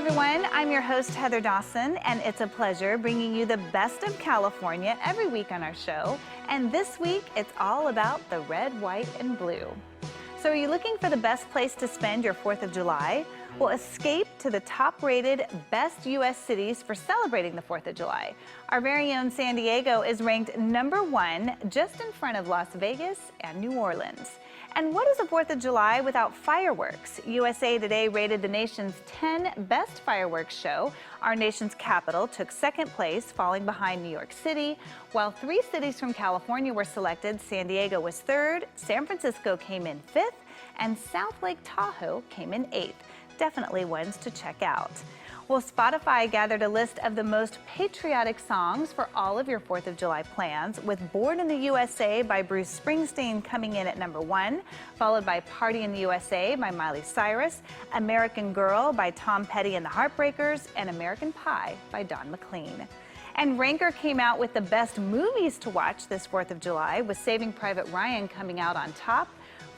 everyone, I'm your host Heather Dawson, and it's a pleasure bringing you the best of California every week on our show. And this week, it's all about the red, white, and blue. So are you looking for the best place to spend your 4th of July? Well, escape to the top-rated best U.S. cities for celebrating the 4th of July. Our very own San Diego is ranked #1, just in front of Las Vegas and New Orleans. And what is the 4th of July without fireworks? USA Today rated the nation's 10 best fireworks show. Our nation's capital took second place, falling behind New York City. While 3 cities from California were selected, San Diego was 3rd, San Francisco came in 5th, and South Lake Tahoe came in 8th. Definitely ones to check out. Well, Spotify gathered a list of the most patriotic songs for all of your 4th of July plans, with Born in the USA by Bruce Springsteen coming in at #1, followed by Party in the USA by Miley Cyrus, American Girl by Tom Petty and the Heartbreakers, and American Pie by Don McLean. And Ranker came out with the best movies to watch this 4th of July, with Saving Private Ryan coming out on top,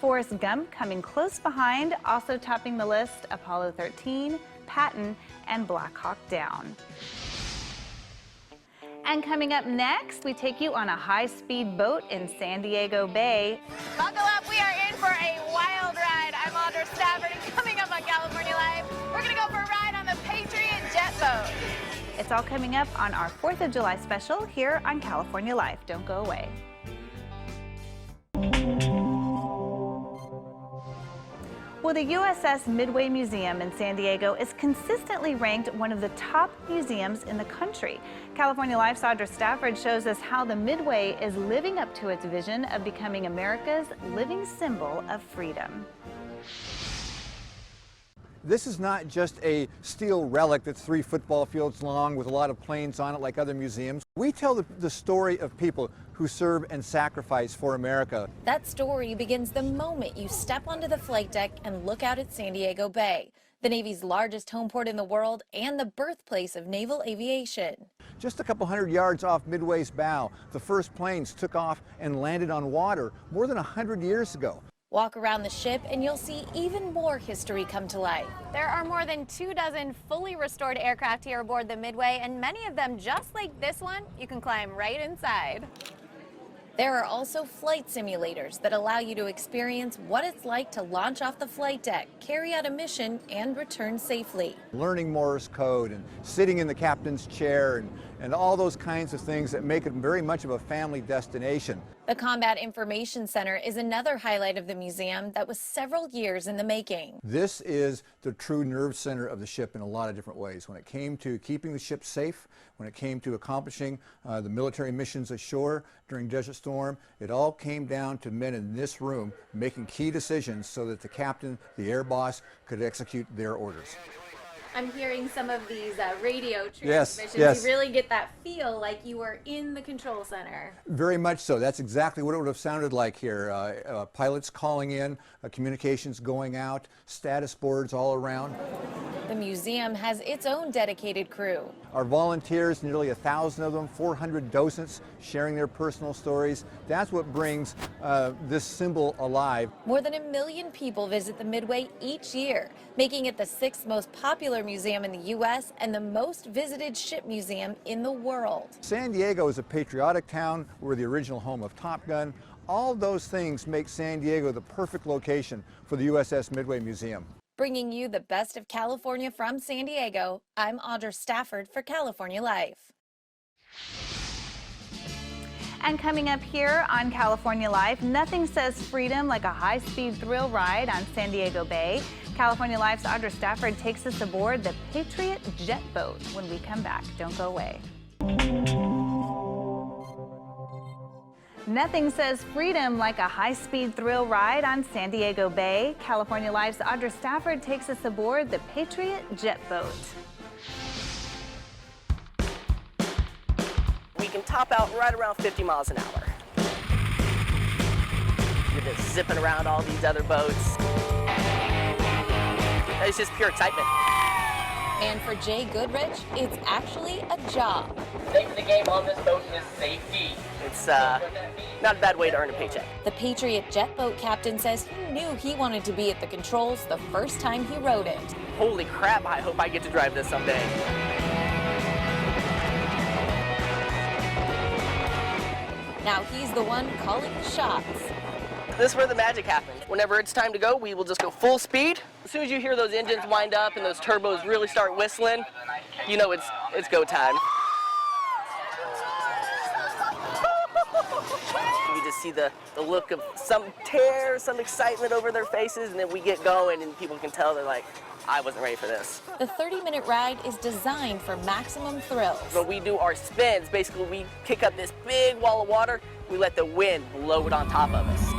Forrest Gump coming close behind, also topping the list, Apollo 13, Patton, and Black Hawk Down. And coming up next, we take you on a high-speed boat in San Diego Bay. Buckle up, we are in for a wild ride. I'm Audra Stafford, and coming up on California Live, we're gonna go for a ride on the Patriot jet boat. It's all coming up on our 4th of July special here on California Live. Don't go away. Well, the USS Midway Museum in San Diego is consistently ranked one of the top museums in the country. California Life's Audra Stafford shows us how the Midway is living up to its vision of becoming America's living symbol of freedom. This is not just a steel relic that's 3 football fields long with a lot of planes on it like other museums. We tell the story of people who serve and sacrifice for America. That story begins the moment you step onto the flight deck and look out at San Diego Bay, the Navy's largest home port in the world and the birthplace of naval aviation. Just a couple hundred yards off Midway's bow, the first planes took off and landed on water more than 100 years ago. Walk around the ship and you'll see even more history come to life. There are more than 24 fully restored aircraft here aboard the Midway, and many of them, just like this one, you can climb right inside. There are also flight simulators that allow you to experience what it's like to launch off the flight deck, carry out a mission, and return safely. Learning Morse code and sitting in the captain's chair and all those kinds of things that make it very much of a family destination. The Combat Information Center is another highlight of the museum that was several years in the making. This is the true nerve center of the ship in a lot of different ways. When it came to keeping the ship safe, when it came to accomplishing the military missions ashore during Desert Storm, it all came down to men in this room making key decisions so that the captain, the air boss, could execute their orders. I'm hearing some of these radio Yes. transmissions. You really get that feel like you were in the control center. Very much so. That's exactly what it would have sounded like here. Pilots calling in, communications going out, status boards all around. The museum has its own dedicated crew. Our volunteers, nearly 1,000 of them, 400 docents sharing their personal stories. That's what brings this symbol alive. More than 1 million people visit the Midway each year, making it the 6th most popular museum in the U.S. and the most visited ship museum in the world. San Diego is a patriotic town. We're the original home of Top Gun. All those things make San Diego the perfect location for the USS Midway Museum. Bringing you the best of California from San Diego, I'm Audra Stafford for California Life. And coming up here on California Live, nothing says freedom like a high-speed thrill ride on San Diego Bay. California Live's Audra Stafford takes us aboard the Patriot jet boat when we come back. Don't go away. Nothing says freedom like a high-speed thrill ride on San Diego Bay. California Live's Audra Stafford takes us aboard the Patriot jet boat. We can top out right around 50 miles an hour. You're just zipping around all these other boats. It's just pure excitement. And for Jay Goodrich, it's actually a job. The name of the game on this boat is safety. It's not a bad way to earn a paycheck. The Patriot jet boat captain says he knew he wanted to be at the controls the first time he rode it. Holy crap, I hope I get to drive this someday. Now he's the one calling the shots. This is where the magic happens. Whenever it's time to go, we will just go full speed. As soon as you hear those engines wind up and those turbos really start whistling, you know it's go time. You just see the look of some terror, some excitement over their faces, and then we get going and people can tell they're like, I wasn't ready for this. The 30-minute ride is designed for maximum thrills. When we do our spins, basically we kick up this big wall of water, we let the wind blow it on top of us.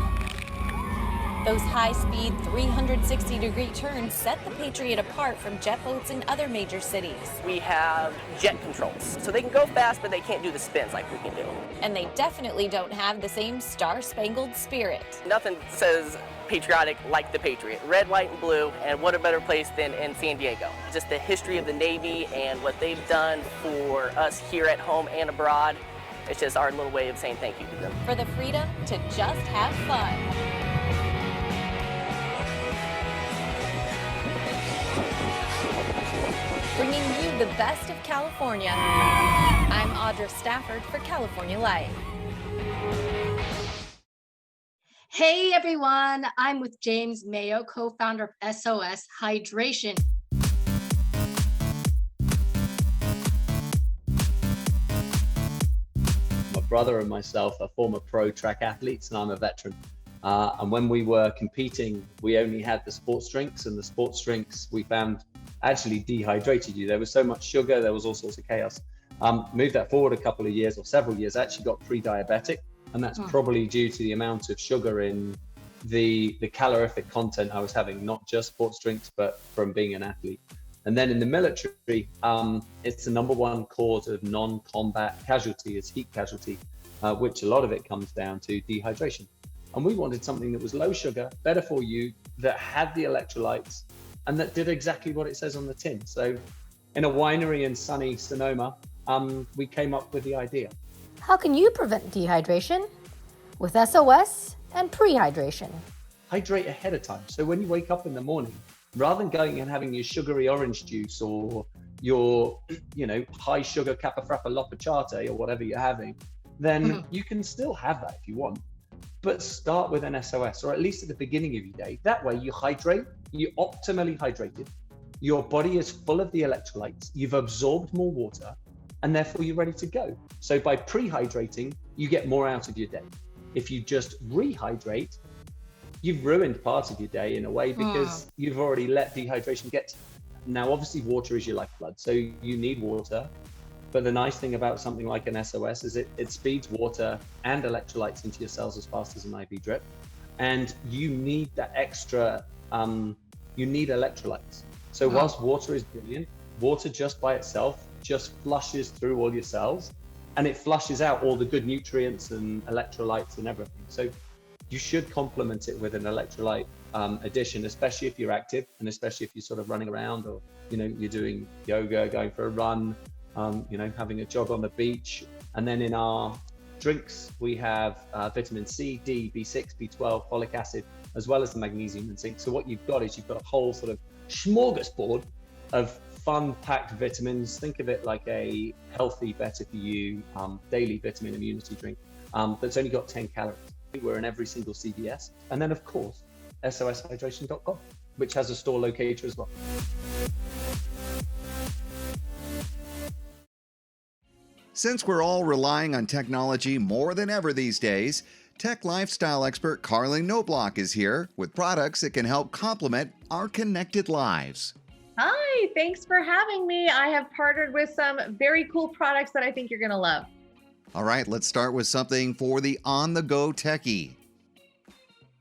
Those high-speed 360-degree turns set the Patriot apart from jet boats in other major cities. We have jet controls, so they can go fast, but they can't do the spins like we can do. And they definitely don't have the same star-spangled spirit. Nothing says patriotic like the Patriot. Red, white, and blue, and what a better place than in San Diego. Just the history of the Navy and what they've done for us here at home and abroad. It's just our little way of saying thank you to them. For the freedom to just have fun. Bringing you the best of California. I'm Audra Stafford for California Life. Hey everyone, I'm with James Mayo, co-founder of SOS Hydration. My brother and myself are former pro track athletes, and I'm a veteran. And when we were competing, we only had the sports drinks, and the sports drinks we found actually dehydrated you. There was so much sugar, there was all sorts of chaos. Moved that forward a couple of years or several years, actually got pre-diabetic, and that's probably due to the amount of sugar in the calorific content I was having, not just sports drinks, but from being an athlete. And then in the military, it's the #1 cause of non-combat casualty is heat casualty, which a lot of it comes down to dehydration. And we wanted something that was low sugar, better for you, that had the electrolytes, and that did exactly what it says on the tin. So in a winery in sunny Sonoma, we came up with the idea. How can you prevent dehydration? With SOS and prehydration. Hydrate ahead of time. So when you wake up in the morning, rather than going and having your sugary orange juice or your, high sugar Kappa Frappa Lopachate or whatever you're having, then you can still have that if you want. But start with an SOS, or at least at the beginning of your day. That way you hydrate, you're optimally hydrated, your body is full of the electrolytes, you've absorbed more water, and therefore you're ready to go. So by pre-hydrating, you get more out of your day. If you just rehydrate, you've ruined part of your day in a way because you've already let dehydration get to you. Now, obviously water is your lifeblood, so you need water. But the nice thing about something like an SOS is it speeds water and electrolytes into your cells as fast as an IV drip. And you need that extra, you need electrolytes. So whilst water is brilliant, water just by itself just flushes through all your cells, and it flushes out all the good nutrients and electrolytes and everything. So you should complement it with an electrolyte addition, especially if you're active, and especially if you're sort of running around, or you're doing yoga, going for a run, having a jog on the beach. And then in our drinks, we have vitamin C, D, B6, B12, folic acid, as well as the magnesium and zinc. So what you've got is you've got a whole sort of smorgasbord of fun-packed vitamins. Think of it like a healthy, better for you daily vitamin immunity drink that's only got 10 calories. We're in every single CVS. And then, of course, soshydration.com, which has a store locator as well. Since we're all relying on technology more than ever these days, tech lifestyle expert Carley Knobloch is here with products that can help complement our connected lives. Hi, thanks for having me. I have partnered with some very cool products that I think you're going to love. All right, let's start with something for the on-the-go techie.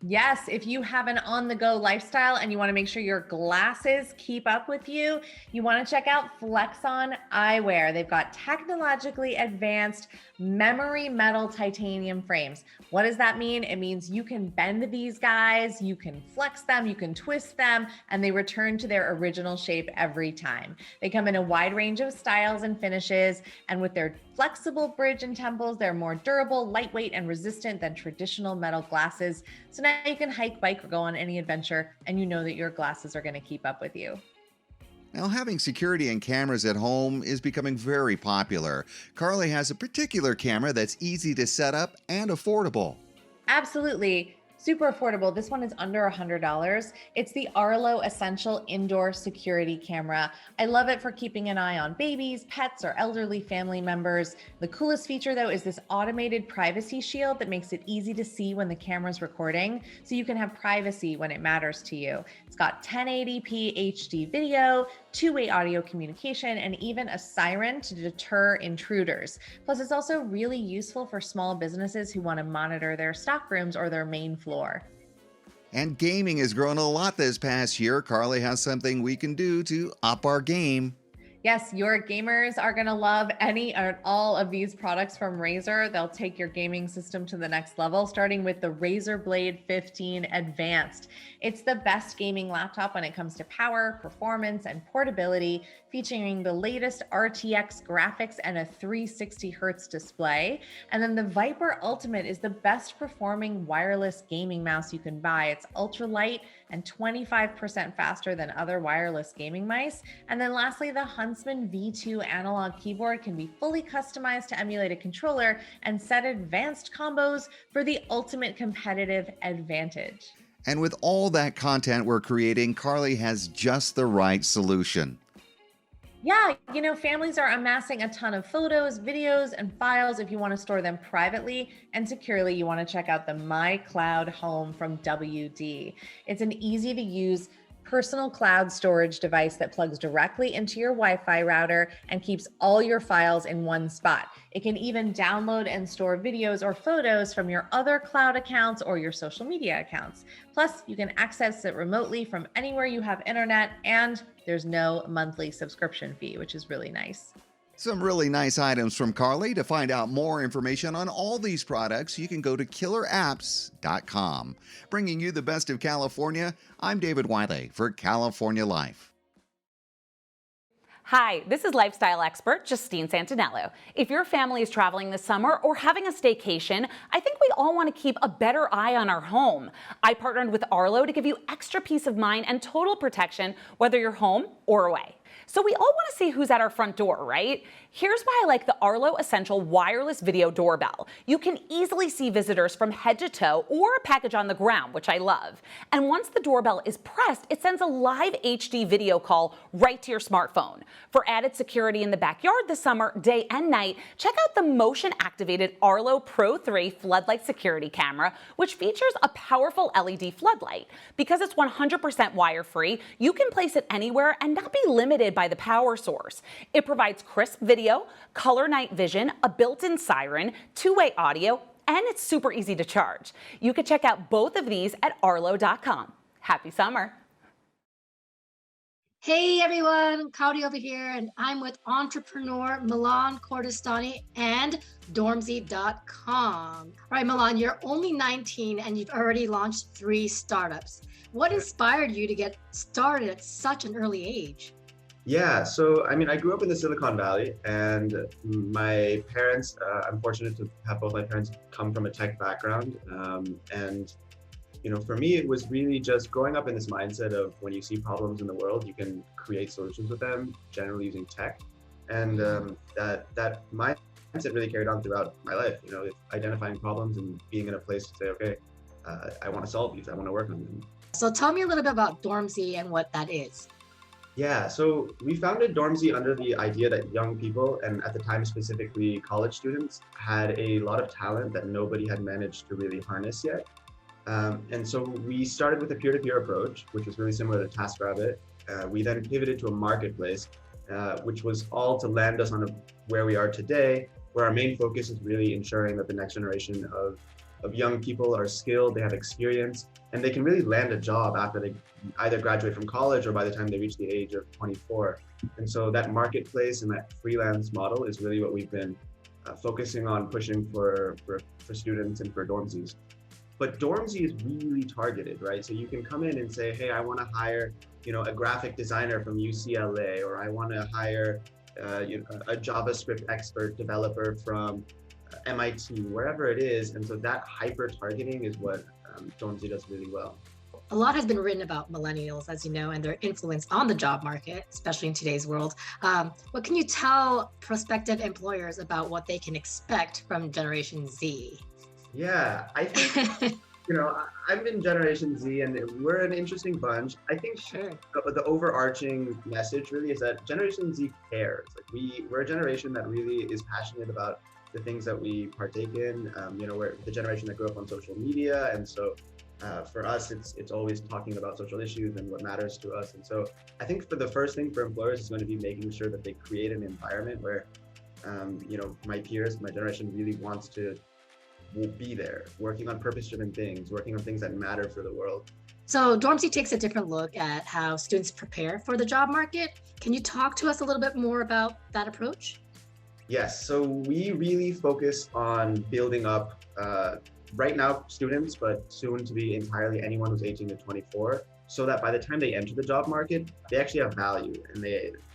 Yes, if you have an on-the-go lifestyle and you want to make sure your glasses keep up with you, you want to check out Flexon Eyewear. They've got technologically advanced memory metal titanium frames. What does that mean? It means you can bend these guys, you can flex them, you can twist them, and they return to their original shape every time. They come in a wide range of styles and finishes, and with their flexible bridge and temples, they're more durable, lightweight, and resistant than traditional metal glasses. So now you can hike, bike, or go on any adventure, and you know that your glasses are going to keep up with you. Now, having security and cameras at home is becoming very popular. Carley has a particular camera that's easy to set up and affordable. Absolutely. Super affordable. This one is under $100. It's the Arlo Essential Indoor Security Camera. I love it for keeping an eye on babies, pets, or elderly family members. The coolest feature though is this automated privacy shield that makes it easy to see when the camera's recording, so you can have privacy when it matters to you. It's got 1080p HD video, two-way audio communication, and even a siren to deter intruders. Plus, it's also really useful for small businesses who want to monitor their stockrooms or their main floor. And gaming has grown a lot this past year. Carley has something we can do to up our game. Yes, your gamers are going to love any or all of these products from Razer. They'll take your gaming system to the next level, starting with the Razer Blade 15 Advanced. It's the best gaming laptop when it comes to power, performance, and portability, featuring the latest RTX graphics and a 360 Hz display. And then the Viper Ultimate is the best performing wireless gaming mouse you can buy. It's ultra light and 25% faster than other wireless gaming mice. And then lastly, the Huntsman V2 analog keyboard can be fully customized to emulate a controller and set advanced combos for the ultimate competitive advantage. And with all that content we're creating, Carley has just the right solution. Yeah, you know, families are amassing a ton of photos, videos, and files. If you want to store them privately and securely, you want to check out the My Cloud Home from WD. It's an easy to use personal cloud storage device that plugs directly into your Wi-Fi router and keeps all your files in one spot. It can even download and store videos or photos from your other cloud accounts or your social media accounts. Plus, you can access it remotely from anywhere you have internet, and there's no monthly subscription fee, which is really nice. Some really nice items from Carley. To find out more information on all these products, you can go to killerapps.com. Bringing you the best of California, I'm David Wiley for California Life. Hi, this is lifestyle expert Justine Santaniello. If your family is traveling this summer or having a staycation, I think we all want to keep a better eye on our home. I partnered with Arlo to give you extra peace of mind and total protection, whether you're home or away. So we all want to see who's at our front door, right? Here's why I like the Arlo Essential Wireless Video Doorbell. You can easily see visitors from head to toe or a package on the ground, which I love. And once the doorbell is pressed, it sends a live HD video call right to your smartphone. For added security in the backyard this summer, day and night, check out the motion-activated Arlo Pro 3 Floodlight security camera, which features a powerful LED floodlight. Because it's 100% wire-free, you can place it anywhere and not be limited by the power source. It provides crisp video, color night vision, a built-in siren, two-way audio, and it's super easy to charge. You can check out both of these at arlo.com. Happy summer. Hey everyone, Carley over here, and I'm with entrepreneur Milan Cordestani and Dormzy.com. All right, Milan, you're only 19 and you've already launched 3 startups. What inspired you to get started at such an early age? Yeah, so I mean, I grew up in the Silicon Valley, and my parents, I'm fortunate to have both my parents come from a tech background. And, you know, for me, it was really just growing up in this mindset of when you see problems in the world, you can create solutions with them, generally using tech. And that mindset really carried on throughout my life, you know, identifying problems and being in a place to say, okay, I want to solve these, I want to work on them. So tell me a little bit about Dormzy and what that is. Yeah, so we founded Dormzy under the idea that young people, and at the time specifically college students, had a lot of talent that nobody had managed to really harness yet. And so we started with a peer-to-peer approach, which was really similar to TaskRabbit. We then pivoted to a marketplace, which was all to land us on where we are today, where our main focus is really ensuring that the next generation of of young people are skilled, they have experience, and they can really land a job after they either graduate from college or by the time they reach the age of 24. And so that marketplace and that freelance model is really what we've been focusing on pushing for students and for dormsies. But dormsy is really targeted, right? So you can come in and say, hey, I want to hire, a graphic designer from UCLA, or I want to hire a JavaScript expert developer from MIT, wherever it is. And so that hyper targeting is what dormsy does really well. A lot has been written about millennials, as you know, and their influence on the job market, especially in today's world. What can you tell prospective employers about what they can expect from Generation Z? Yeah, I think, I'm in Generation Z and we're an interesting bunch. I think the overarching message really is that Generation Z cares. Like we're a generation that really is passionate about the things that we partake in. We're the generation that grew up on social media. And so for us, it's always talking about social issues and what matters to us. And so I think for the first thing for employers is going to be making sure that they create an environment where, my peers, my generation really wants to be there, working on purpose-driven things, working on things that matter for the world. So Dormsy takes a different look at how students prepare for the job market. Can you talk to us a little bit more about that approach? Yes, so we really focus on building up, right now, students, but soon to be entirely anyone who's 18 to 24, so that by the time they enter the job market, they actually have value and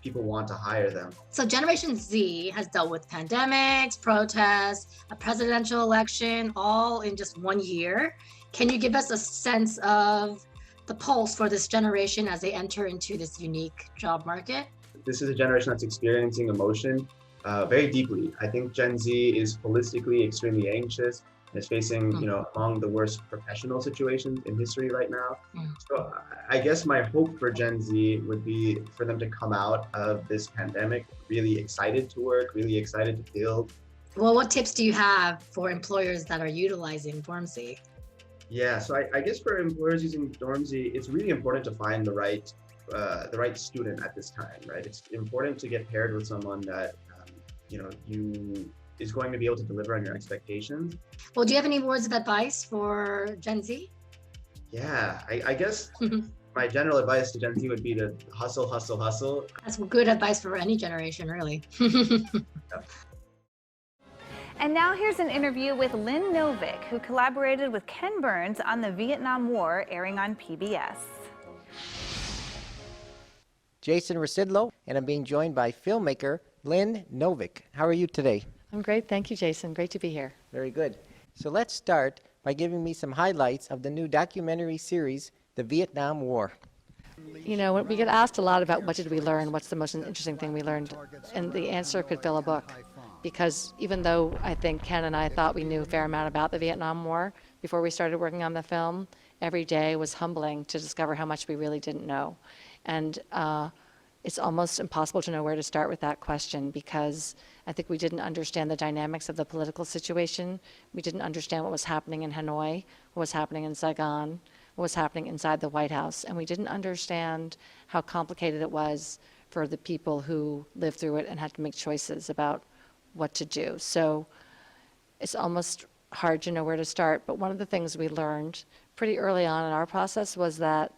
people want to hire them. So Generation Z has dealt with pandemics, protests, a presidential election, all in just 1 year. Can you give us a sense of the pulse for this generation as they enter into this unique job market? This is a generation that's experiencing emotion very deeply. I think Gen Z is holistically extremely anxious and is facing, among the worst professional situations in history right now. So I guess my hope for Gen Z would be for them to come out of this pandemic really excited to work, really excited to build. Well, what tips do you have for employers that are utilizing Dormsy? Yeah, so I guess for employers using Dormsy, it's really important to find the right student at this time, right? It's important to get paired with someone that, you is going to be able to deliver on your expectations. Well, do you have any words of advice for Gen Z? Yeah, I guess my general advice to Gen Z would be to hustle, hustle, hustle. That's good advice for any generation, really. And now here's an interview with Lynn Novick, who collaborated with Ken Burns on the Vietnam War, airing on PBS. Jason Rasidlo, and I'm being joined by filmmaker Lynn Novick. How are you today? I'm great, thank you, Jason. Great to be here. Very good. So let's start by giving me some highlights of the new documentary series, The Vietnam War. When we get asked a lot about what did we learn, what's the most interesting thing we learned, and the answer could fill a book. Because even though I think Ken and I thought we knew a fair amount about the Vietnam War before we started working on the film, every day was humbling to discover how much we really didn't know. And it's almost impossible to know where to start with that question, because I think we didn't understand the dynamics of the political situation. We didn't understand what was happening in Hanoi, what was happening in Saigon, what was happening inside the White House. And we didn't understand how complicated it was for the people who lived through it and had to make choices about what to do. So it's almost hard to know where to start. But one of the things we learned pretty early on in our process was that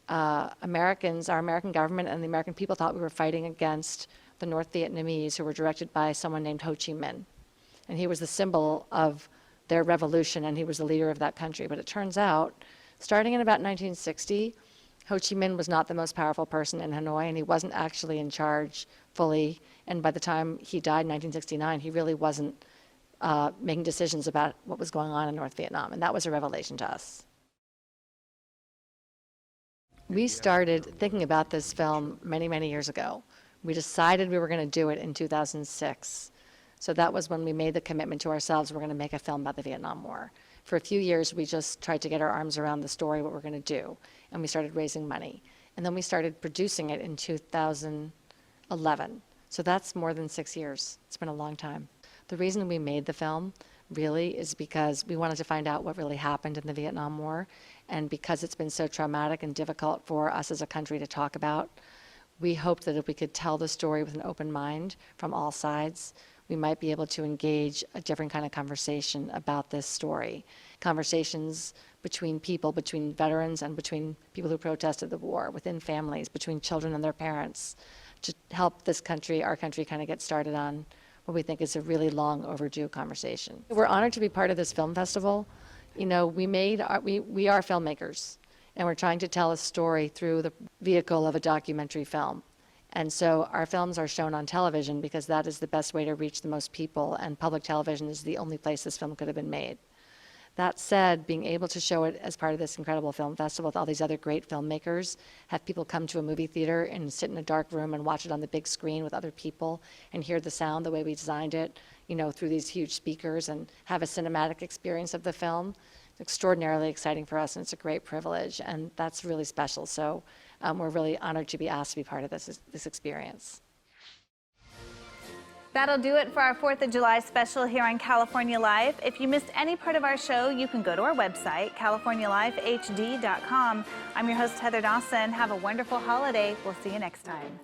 our American government and the American people thought we were fighting against the North Vietnamese, who were directed by someone named Ho Chi Minh. And he was the symbol of their revolution, and he was the leader of that country. But it turns out, starting in about 1960, Ho Chi Minh was not the most powerful person in Hanoi, and he wasn't actually in charge fully. And by the time he died in 1969, he really wasn't making decisions about what was going on in North Vietnam. And that was a revelation to us. We started thinking about this film many, many years ago. We decided we were going to do it in 2006. So that was when we made the commitment to ourselves, we're going to make a film about the Vietnam War. For a few years, we just tried to get our arms around the story, what we're going to do. And we started raising money. And then we started producing it in 2011. So that's more than 6 years. It's been a long time. The reason we made the film really is because we wanted to find out what really happened in the Vietnam War. And because it's been so traumatic and difficult for us as a country to talk about, We hoped that if we could tell the story with an open mind from all sides, we might be able to engage a different kind of conversation about this story. Conversations between people, between veterans and between people who protested the war, within families, between children and their parents, to help this country, our country, kind of get started on what we think is a really long overdue conversation. We're honored to be part of this film festival. You know, we are filmmakers, and we're trying to tell a story through the vehicle of a documentary film. And so our films are shown on television because that is the best way to reach the most people, and public television is the only place this film could have been made. That said, being able to show it as part of this incredible film festival with all these other great filmmakers, have people come to a movie theater and sit in a dark room and watch it on the big screen with other people and hear the sound the way we designed it, you know, through these huge speakers, and have a cinematic experience of the film, it's extraordinarily exciting for us, and it's a great privilege, and that's really special. So we're really honored to be asked to be part of this experience. That'll do it for our 4th of July special here on California Live. If you missed any part of our show, you can go to our website, californialivehd.com. I'm your host, Heather Dawson. Have a wonderful holiday. We'll see you next time.